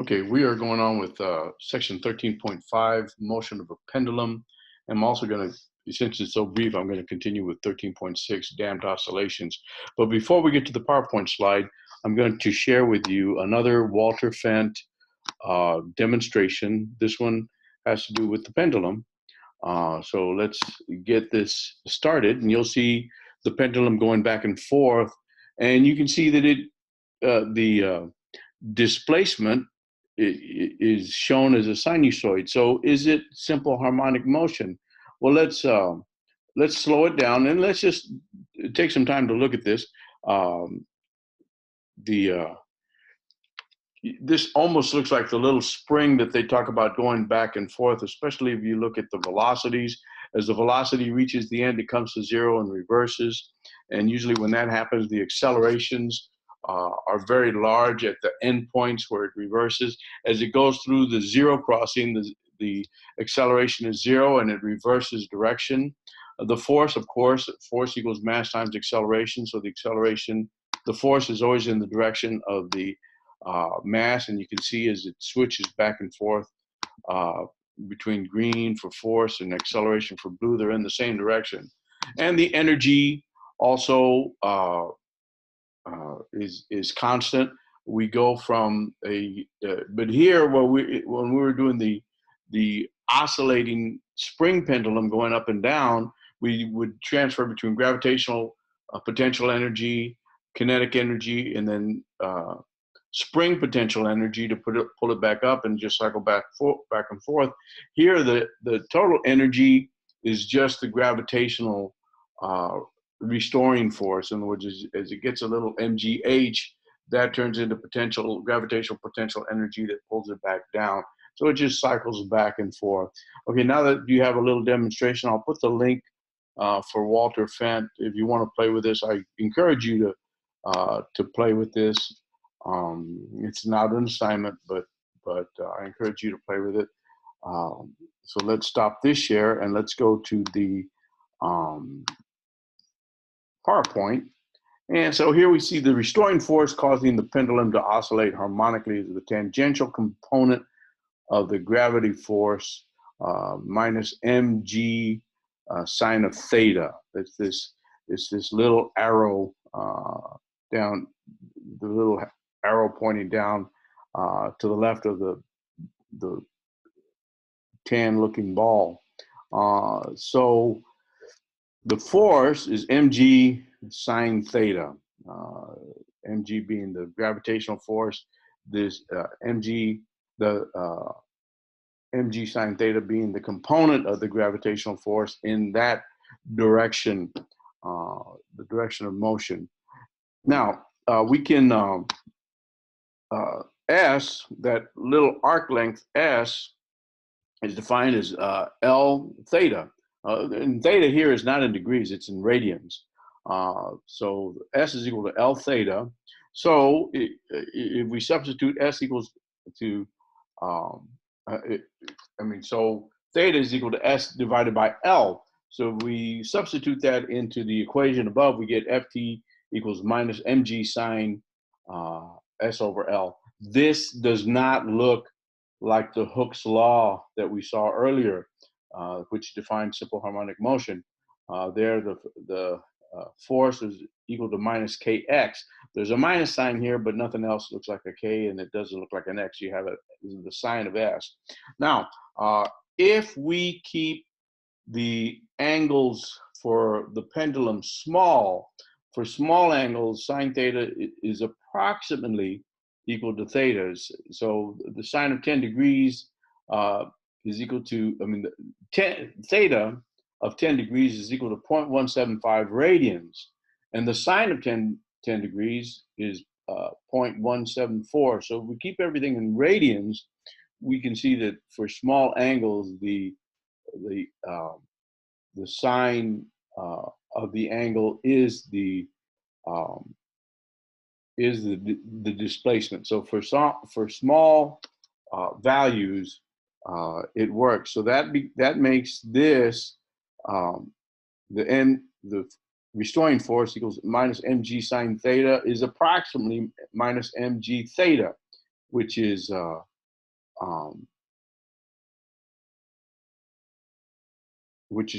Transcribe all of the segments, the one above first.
Okay, we are going on with section 13.5, motion of a pendulum. I'm also going to, since it's so brief, I'm going to continue with 13.6, damped oscillations. But before we get to the PowerPoint slide, I'm going to share with you another Walter Fent demonstration. This one has to do with the pendulum. So let's get this started, and you'll see the pendulum going back and forth. And you can see that the displacement is shown as a sinusoid. So is it simple harmonic motion? Well, let's slow it down and let's just take some time to look at this. Um, the This almost looks like the little spring that they talk about going back and forth, especially if you look at the velocities. As the velocity reaches the end, it comes to zero and reverses. And usually when that happens, the accelerations are very large at the end points where it reverses. As it goes through the zero crossing, the acceleration is zero and it reverses direction. The force, of course, force equals mass times acceleration. So the force is always in the direction of the mass, and you can see as it switches back and forth uh, between green for force and acceleration for blue, they're in the same direction. And the energy also is constant. We go from but here when we were doing the oscillating spring pendulum going up and down, we would transfer between gravitational potential energy, kinetic energy, and then spring potential energy to pull it back up and just cycle back and forth. Here, the total energy is just the gravitational restoring force. In other words, as it gets a little mgh, that turns into gravitational potential energy that pulls it back down. So it just cycles back and forth. Okay, now that you have a little demonstration, I'll put the link for Walter Fent. If you want to play with this, I encourage you to play with this. It's not an assignment, but I encourage you to play with it. So let's stop this share and let's go to the PowerPoint. And so here we see the restoring force causing the pendulum to oscillate harmonically is the tangential component of the gravity force minus mg sine of theta. It's this little arrow down, the little arrow pointing down to the left of the tan-looking ball. So the force is mg sine theta. Mg being the gravitational force, this mg sine theta being the component of the gravitational force in that direction, the direction of motion. Now we can S, that little arc length S, is defined as L theta. And theta here is not in degrees, it's in radians. So S is equal to L theta. So if we substitute S equals to, so theta is equal to S divided by L. So if we substitute that into the equation above, we get Ft equals minus mg sine S over L. This does not look like the Hooke's law that we saw earlier, which defines simple harmonic motion. There, the force is equal to minus kx. There's a minus sign here, but nothing else looks like a k, and it doesn't look like an x. You have the sign of s. Now, if we keep the angles for the pendulum small, for small angles, sine theta is approximately equal to theta. So the sine of 10 degrees is equal to, theta of 10 degrees is equal to 0.175 radians. And the sine of 10 degrees is 0.174. So if we keep everything in radians, we can see that for small angles, the sine of the angle is the displacement. So for small values, it works. So that makes this the restoring force equals minus mg sine theta is approximately minus mg theta. which is um,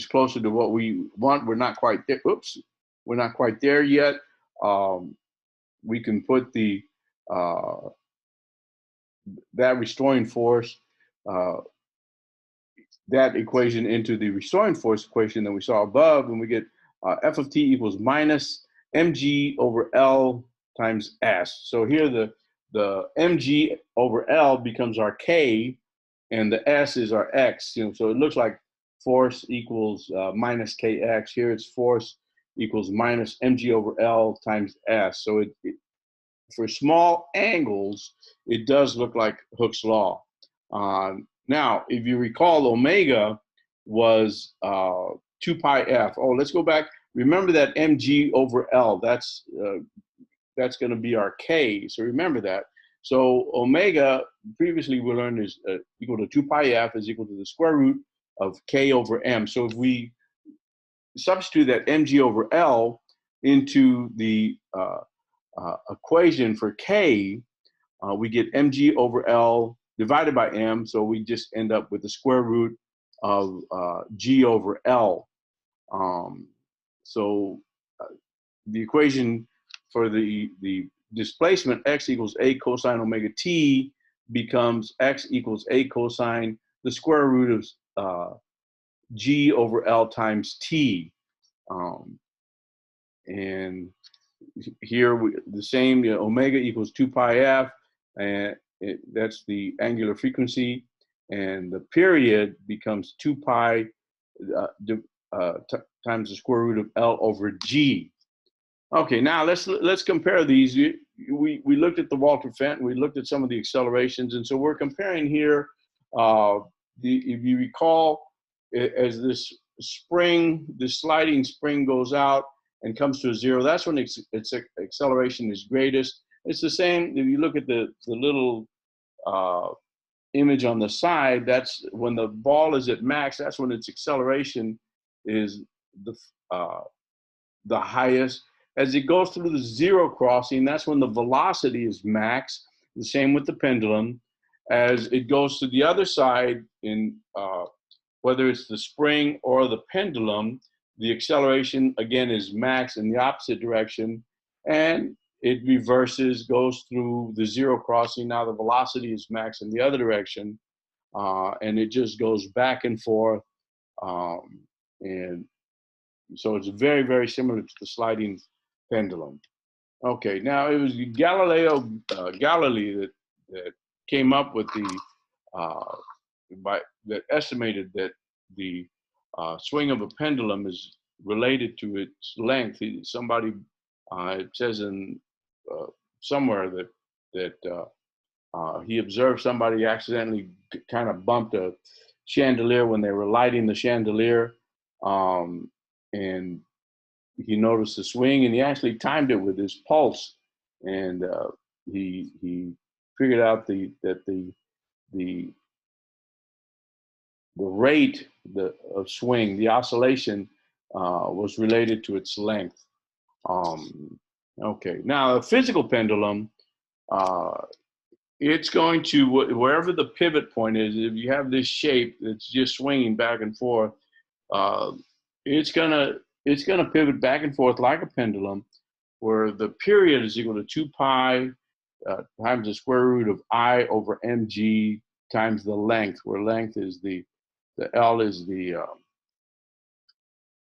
closer to what we want. We're not quite there. Oops, we're not quite there yet. We can put the that restoring force, uh, that equation into the restoring force equation that we saw above, and we get F of t equals minus mg over L times S. So here the mg over L becomes our K, and the S is our X. So it looks like force equals minus Kx. Here it's force equals minus mg over L times S. So for small angles, it does look like Hooke's law. Now, if you recall, omega was 2 pi f. Oh, let's go back. Remember that mg over L. That's going to be our K. So remember that. So omega, previously we learned, is equal to 2 pi f is equal to the square root of K over m. So if we substitute that mg over L into the equation for K, we get mg over L divided by m, so we just end up with the square root of g over L. So the equation for the displacement x equals a cosine omega t becomes x equals a cosine the square root of g over L times t. And here the same, omega equals 2 pi f, and that's the angular frequency, and the period becomes 2 pi times the square root of L over g. Okay, now let's compare these. We looked at the Walter Fenton, we looked at some of the accelerations, and so we're comparing here. If you recall, as this sliding spring goes out and comes to a zero, that's when its acceleration is greatest. It's the same if you look at the little image on the side. That's when the ball is at max. That's when its acceleration is the highest. As it goes through the zero crossing, that's when the velocity is max. The same with the pendulum. As it goes to the other side, in whether it's the spring or the pendulum, the acceleration again is max in the opposite direction, and it reverses, goes through the zero crossing. Now the velocity is max in the other direction, and it just goes back and forth. And so it's very, very similar to the sliding pendulum. Okay, now it was Galileo Galilei that came up with that estimated that the swing of a pendulum is related to its length. Somebody it says in somewhere that he observed somebody accidentally kind of bumped a chandelier when they were lighting the chandelier, and he noticed the swing, and he actually timed it with his pulse, and he figured out that the rate of swing, the oscillation, was related to its length. Okay, now a physical pendulum, it's going to, wherever the pivot point is, if you have this shape that's just swinging back and forth, it's gonna pivot back and forth like a pendulum, where the period is equal to 2 pi times the square root of I over mg times the length, where length is the L is the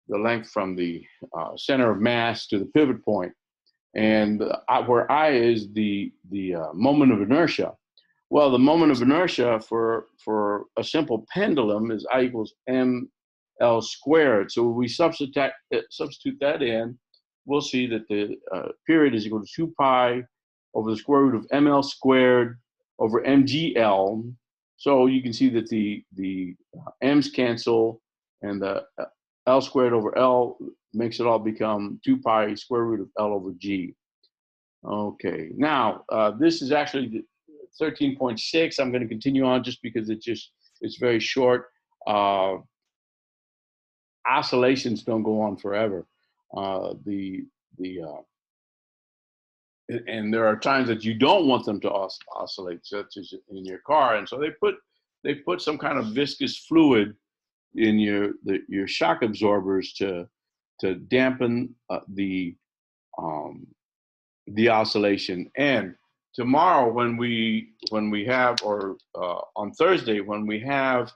length from the center of mass to the pivot point, and where I is the moment of inertia. Well, the moment of inertia for a simple pendulum is I equals ml squared. So we substitute that in, we'll see that the period is equal to 2 pi over the square root of ml squared over mgl. So you can see that the m's cancel, and the L squared over L makes it all become 2 pi square root of L over G. Okay, now this is actually 13.6. I'm going to continue on just because it's very short. Oscillations don't go on forever. The and there are times that you don't want them to oscillate, such as in your car. And so they put some kind of viscous fluid in your shock absorbers to dampen the oscillation. And tomorrow, when we have, or on Thursday when we have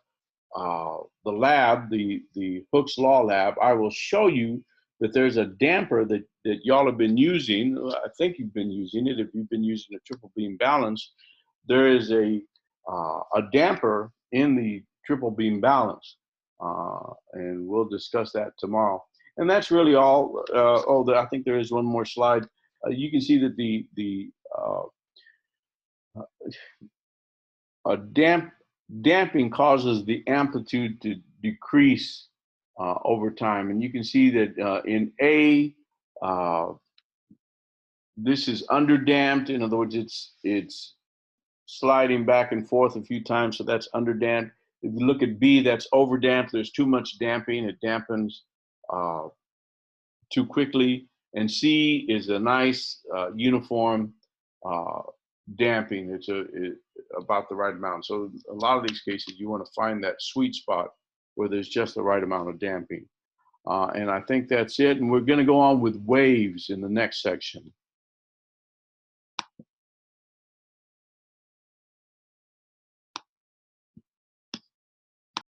the lab, the Hooke's Law lab, I will show you that there's a damper that y'all have been using. I think you've been using it. If you've been using a triple beam balance, there is a damper in the triple beam balance, and we'll discuss that tomorrow. And that's really all. I think there is one more slide. You can see that the damping causes the amplitude to decrease over time. And you can see that in A, this is underdamped. In other words, it's sliding back and forth a few times, so that's underdamped. If you look at B, that's overdamped. There's too much damping. It dampens too quickly. And C is a nice uniform damping. It's about the right amount. So a lot of these cases, you want to find that sweet spot where there's just the right amount of damping. And I think that's it. And we're going to go on with waves in the next section.